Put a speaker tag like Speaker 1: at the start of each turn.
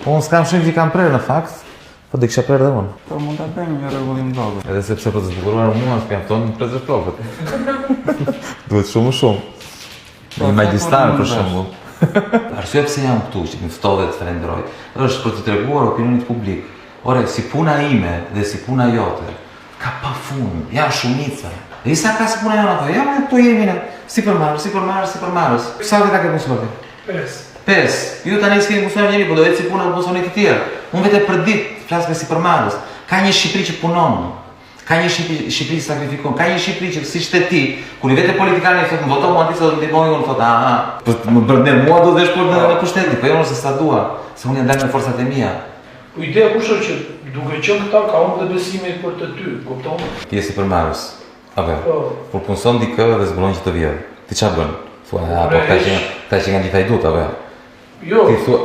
Speaker 1: Unë s'kam shumë që kam prerë në fakt, po dhe kisha prerë dhe unë.
Speaker 2: Po mund ta bëjmë një rregullim vogël.
Speaker 1: Edhe sepse për të zbukuruar mua s'ka mjafton 50 flokët. Duhet shumë. Një magjistar për shembull. Arsyeja pse jam këtu, që më ftove të falenderoj, është për të treguar opinionit publik. Ore, si puna ime dhe si puna jote, ka pafund, janë shumica. Dhe sa ka si puna jote ato, ja këtu jemi ne, si përmarrës. Sa veta ke muslovi? 5. Ju tani s'keni muslovi njëri, po do vetë si puna në musonit të tjerë. Unë vete për ditë, flas me si përmarrës. Ka një Shqipëri që punon. Ka një Shqipëri që sakrifikon, ka një Shqipëri që si shte ti, kur i vete politikani thotë më voto mua ti se do të ndihmoj unë, thotë po më bërner mua do të shkoj në pushteti, po jo nëse sa dua, se unë jam dalë me forcat e mia.
Speaker 3: Po ideja kush është që duke qenë këta ka unë dhe besimi për të ty, kupton?
Speaker 1: Ti je si përmarrës. Apo. Kur punson dikë dhe zbulon që të vjedh. Ti ç'a bën? Thua, po këta që kanë ditë apo?
Speaker 3: Jo.
Speaker 1: Ti thua,